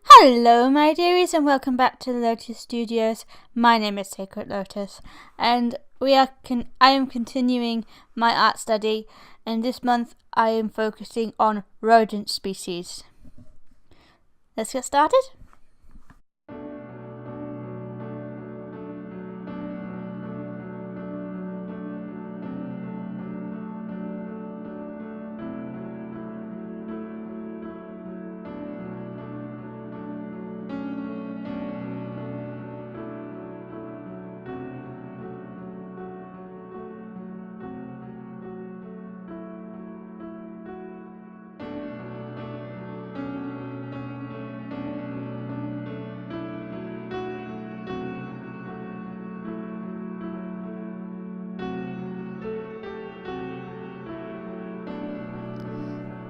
Hello my dearies and welcome back to the Lotus Studios. My name is Sacred Lotus and I am continuing my art study, and this month I am focusing on rodent species. Let's get started.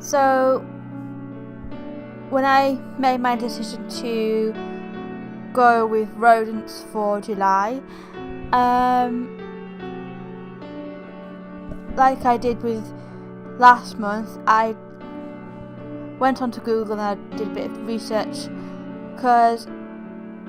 So when I made my decision to go with rodents for July, like I did with last month, I went onto Google and I did a bit of research, because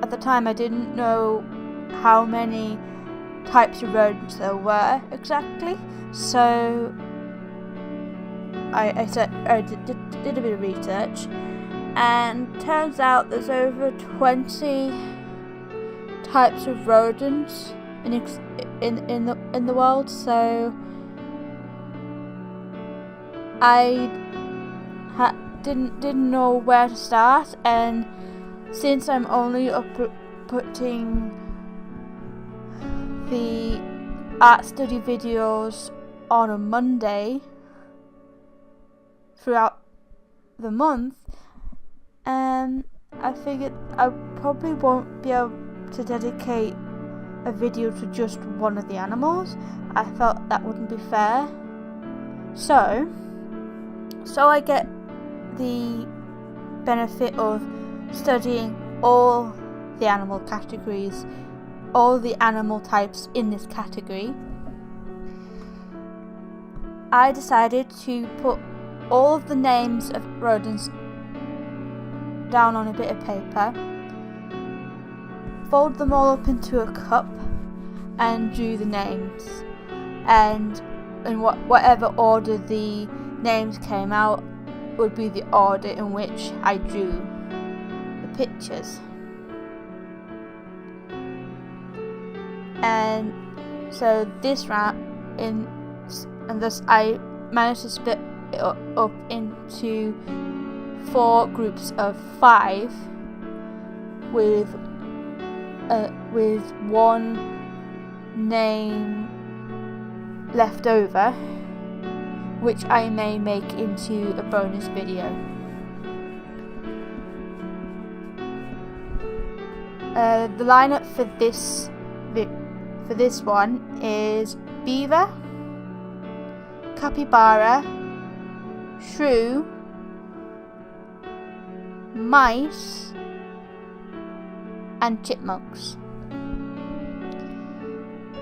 at the time I didn't know how many types of rodents there were exactly. So I did a bit of research, and turns out there's over 20 types of rodents in the world. So I didn't know where to start, and since I'm only putting the art study videos on a Monday throughout the month, I figured I probably won't be able to dedicate a video to just one of the animals. I felt that wouldn't be fair. So I get the benefit of studying all the animal categories, all the animal types in this category. I decided to put all of the names of rodents down on a bit of paper, fold them all up into a cup, and drew the names. And in whatever order the names came out would be the order in which I drew the pictures. And so this round, and thus I managed to split it up into 4 groups of 5, with one name left over, which I may make into a bonus video. The lineup for this one is beaver, capybara, shrew, mice, and chipmunks.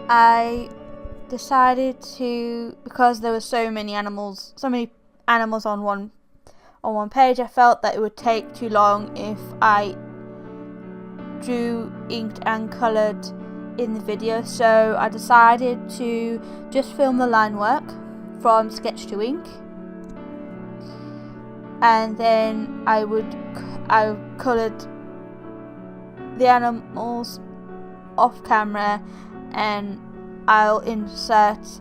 I decided to, because there were so many animals on one page, I felt that it would take too long if I drew, inked and coloured in the video, so I decided to just film the line work from sketch to ink, and then I coloured the animals off camera, and I'll insert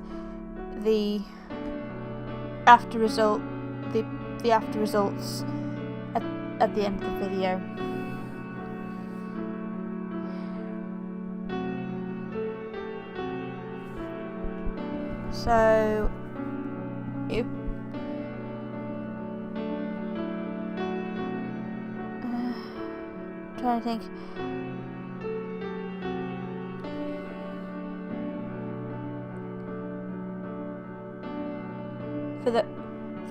the after results at the end of the video. So trying to think.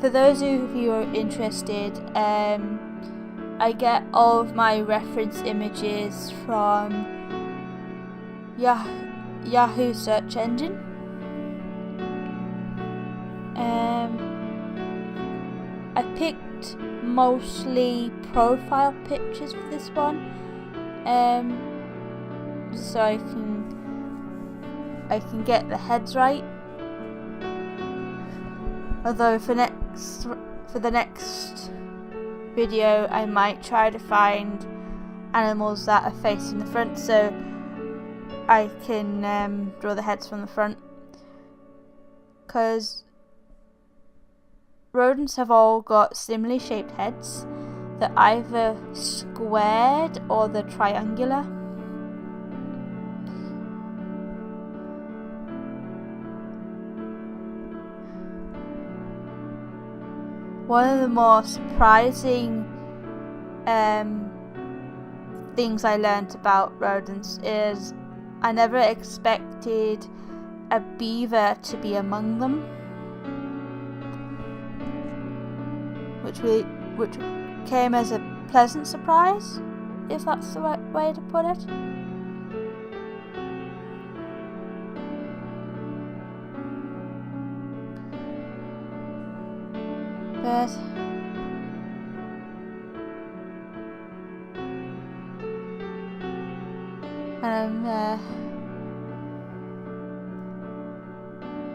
For those of you who are interested, I get all of my reference images from Yahoo search engine. I picked picked mostly profile pictures for this one, so I can get the heads right. Although for the next video I might try to find animals that are facing the front so I can draw the heads from the front, because rodents have all got similarly shaped heads. They're either squared or they're triangular. One of the more surprising things I learnt about rodents is I never expected a beaver to be among them, which came as a pleasant surprise, if that's the right way to put it. But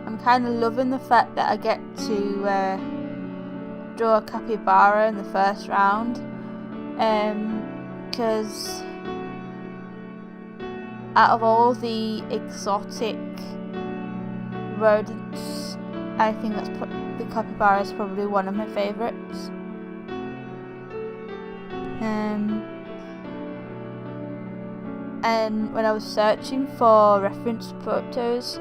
I'm kind of loving the fact that I get to draw a capybara in the first round, because out of all the exotic rodents, I think the capybara is probably one of my favourites. And when I was searching for reference photos,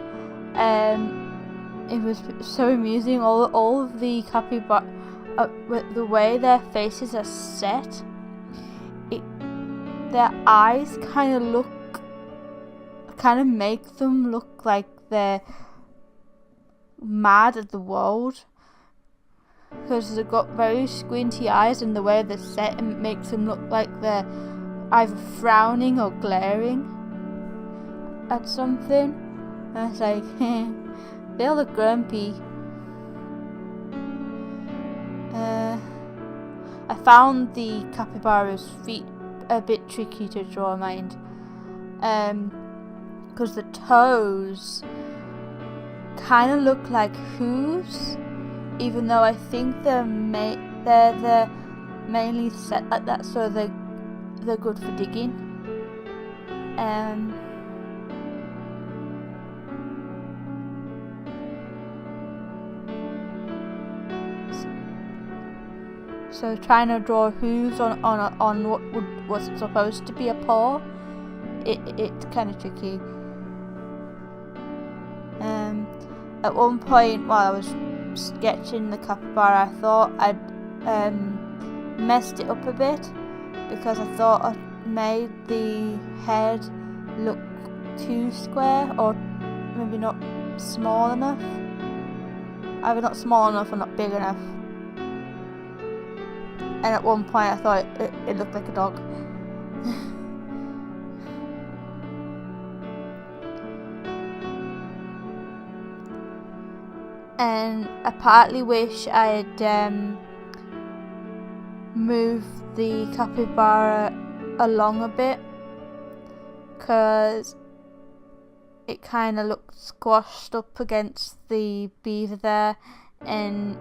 it was so amusing. All of the capybara, the way their faces are set, their eyes kind of make them look like they're mad at the world, because they've got very squinty eyes, and the way they're set makes them look like they're either frowning or glaring at something. And it's like, they look grumpy. I found the capybara's feet a bit tricky to draw, mind, because the toes kind of look like hooves, even though I think they're mainly set like that so they're good for digging. So trying to draw hooves on what was supposed to be a paw, it's kind of tricky. At one point while I was sketching the capybara, I thought I'd messed it up a bit, because I thought I made the head look too square, or maybe not small enough. Either not small enough or not big enough. And at one point I thought it looked like a dog. And I partly wish I had moved the capybara along a bit, because it kind of looked squashed up against the beaver there, and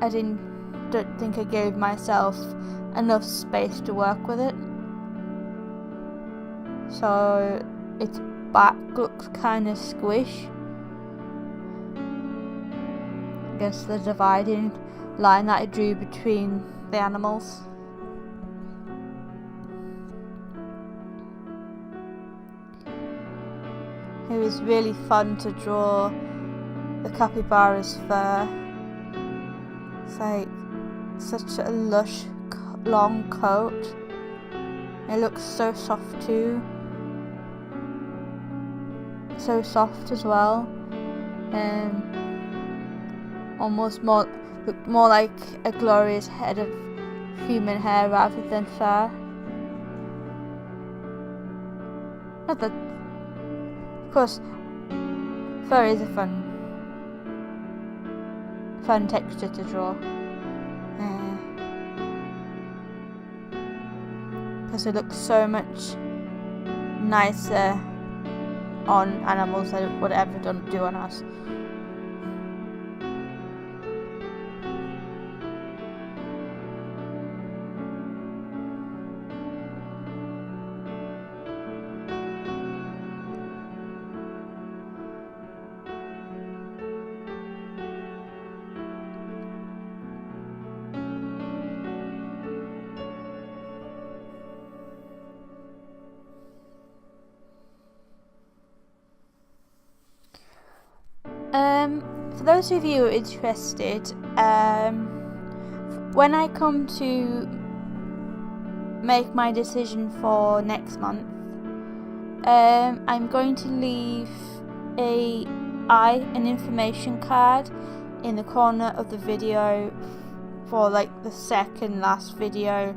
I don't think I gave myself enough space to work with it. So its back looks kind of squish against the dividing line that I drew between the animals. It was really fun to draw the capybara's fur. It's like such a lush, long coat. It looks so soft too. So soft as well. Almost looked more like a glorious head of human hair rather than fur. Not that, of course, fur is a fun texture to draw, because it looks so much nicer on animals than it would ever do on us. For those of you who are interested, when I come to make my decision for next month, I'm going to leave an information card in the corner of the video for like the second last video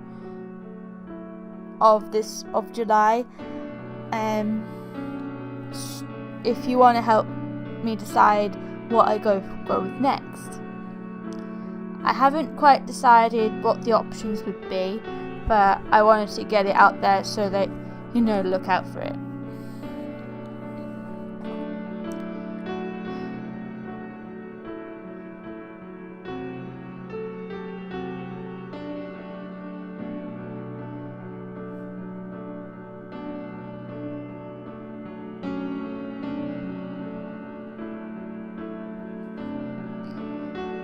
of July. If you want to help me decide what I go with next. I haven't quite decided what the options would be, but I wanted to get it out there so that you know to look out for it.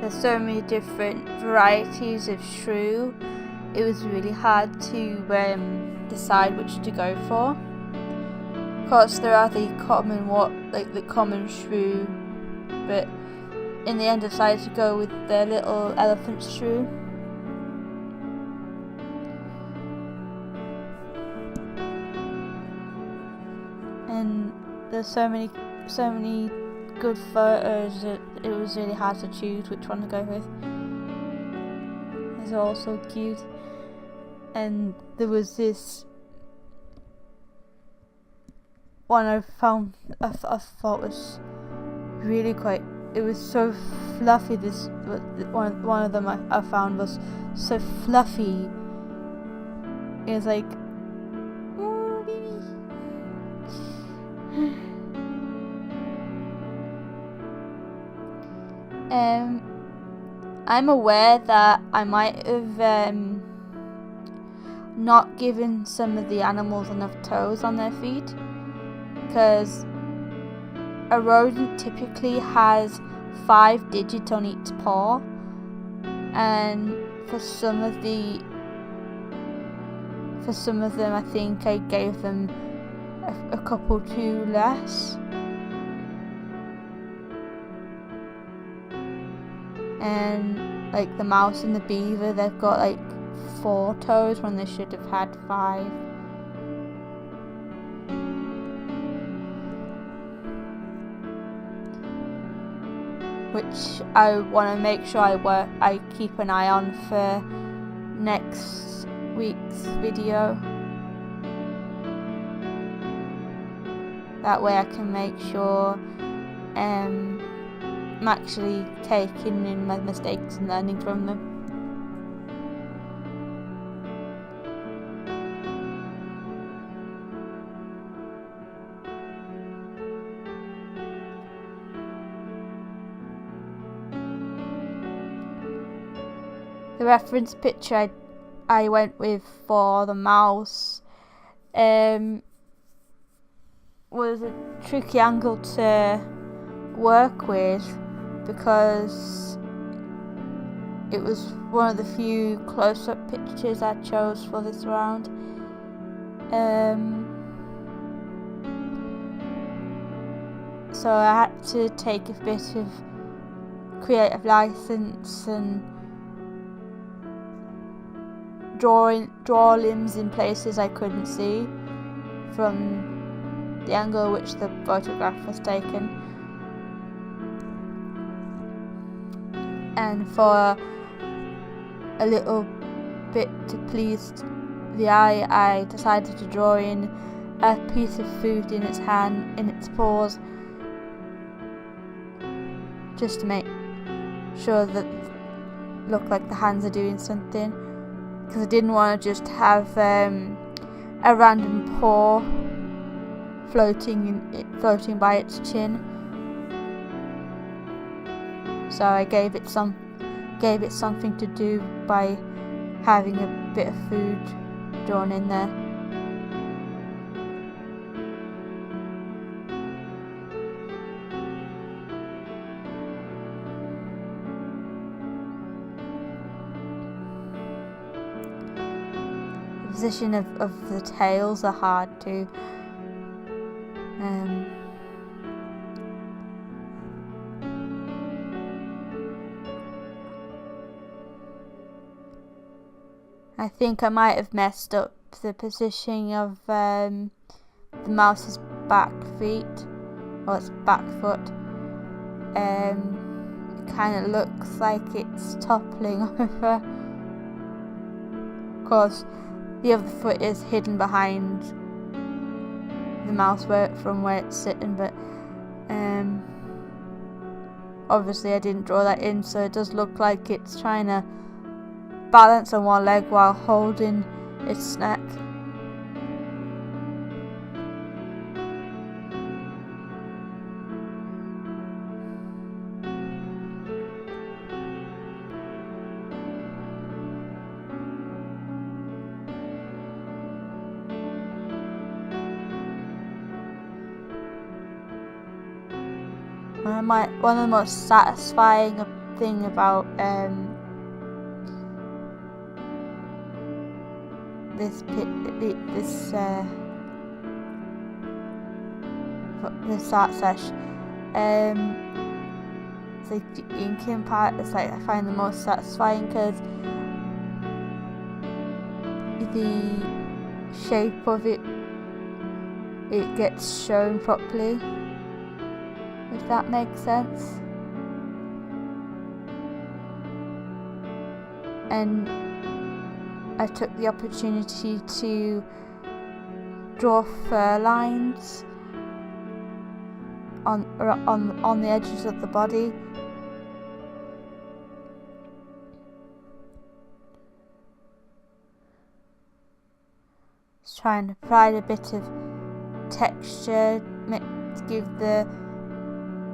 There's so many different varieties of shrew. It was really hard to decide which to go for. Of course, there are the common shrew, but in the end, I decided to go with the little elephant shrew. And there's so many good photos that it was really hard to choose which one to go with. They're all so cute. And there was this one I thought was really quite, it was so fluffy. This one of them I found was so fluffy. It was like, oh baby. I'm aware that I might have not given some of the animals enough toes on their feet, because a rodent typically has 5 digits on each paw, and for some of them I think I gave them a couple too less. And like the mouse and the beaver, they've got like 4 toes when they should have had 5. Which I want to make sure I keep an eye on for next week's video. That way I can make sure I'm actually taking in my mistakes and learning from them. The reference picture I went with for the mouse was a tricky angle to work with, because it was one of the few close-up pictures I chose for this round. So I had to take a bit of creative license and draw limbs in places I couldn't see from the angle which the photograph was taken. And for a little bit to please the eye, I decided to draw in a piece of food in its hand, in its paws, just to make sure that it looked like the hands are doing something, because I didn't want to just have a random paw floating by its chin. So I gave it something to do by having a bit of food drawn in there. The position of the tails are hard too. I think I might have messed up the positioning of the mouse's back feet, or its back foot. It kind of looks like it's toppling over. Of course, the other foot is hidden behind the mouse from where it's sitting, but obviously I didn't draw that in, so it does look like it's trying to balance on one leg while holding its neck. One of the most satisfying thing about this art sesh, it's like the inking part is like I find the most satisfying, because the shape of it gets shown properly, if that makes sense. And I took the opportunity to draw fur lines on the edges of the body. Just trying to provide a bit of texture to give the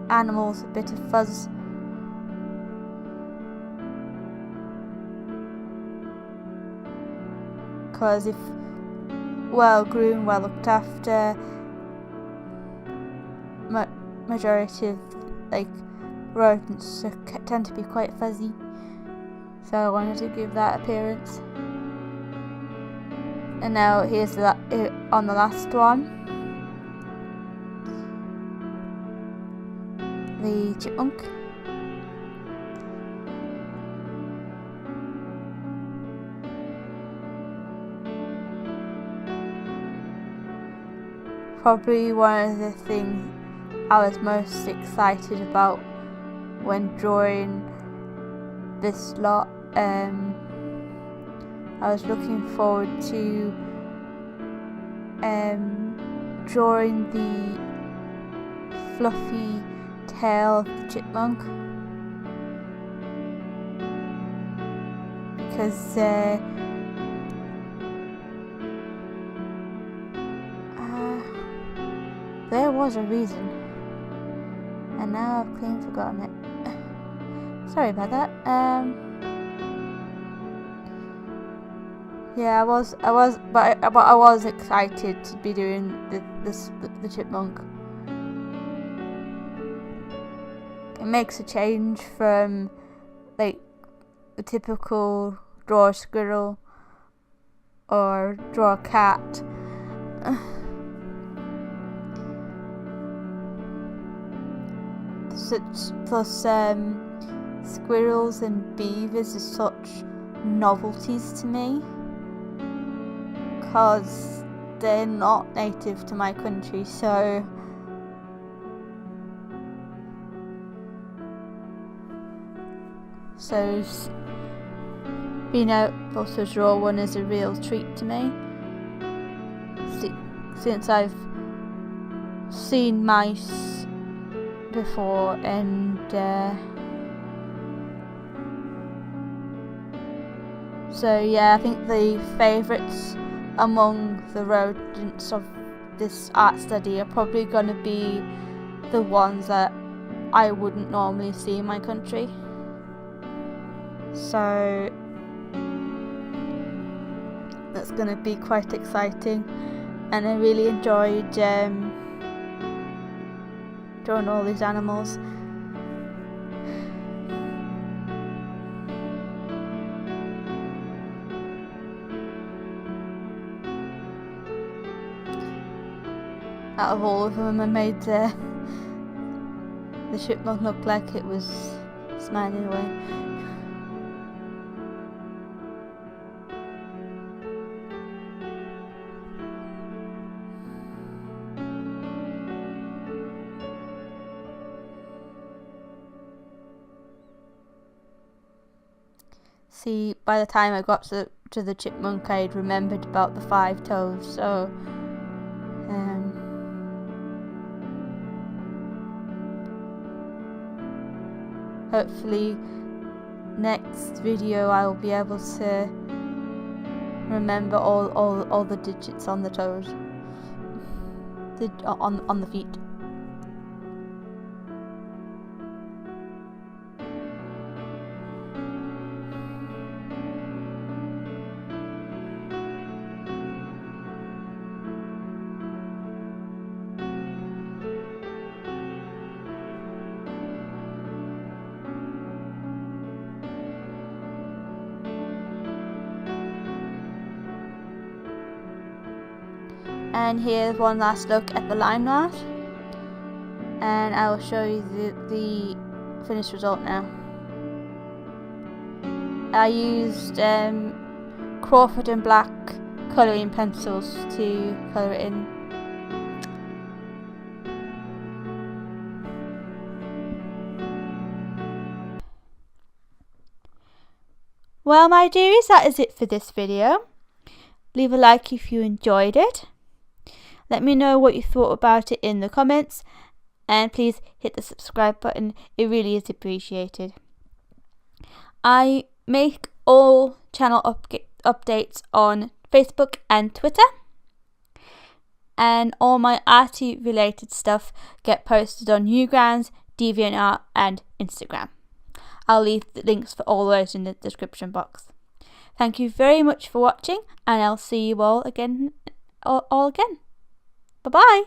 animals a bit of fuzz. Because if well groomed, well looked after, majority of rodents tend to be quite fuzzy, so I wanted to give that appearance. And now here's on the last one, the chipmunk. Probably one of the things I was most excited about when drawing this lot. I was looking forward to drawing the fluffy tail of the chipmunk, because there was a reason, and now I've clean forgotten it. Sorry about that. Yeah, I was excited to be doing the chipmunk. It makes a change from the typical draw a squirrel or draw a cat. Plus squirrels and beavers are such novelties to me, because they're not native to my country, so being able to draw one is a real treat to me, since I've seen mice before, and so yeah, I think the favourites among the rodents of this art study are probably going to be the ones that I wouldn't normally see in my country. So that's going to be quite exciting, and I really enjoyed drawing all these animals. Out of all of them, I made the chipmunk look like it was smiling away. See, by the time I got to the chipmunk, I had remembered about the 5 toes, so hopefully next video I will be able to remember all the digits on the toes, on the feet. And here's one last look at the line art, and I will show you the finished result now. I used Crawford and Black colouring pencils to colour it in. Well, my dearies, that is it for this video. Leave a like if you enjoyed it. Let me know what you thought about it in the comments, and please hit the subscribe button, it really is appreciated. I make all channel updates on Facebook and Twitter, and all my arty related stuff get posted on Newgrounds, DeviantArt and Instagram. I'll leave the links for all those in the description box. Thank you very much for watching, and I'll see you all again. Bye-bye.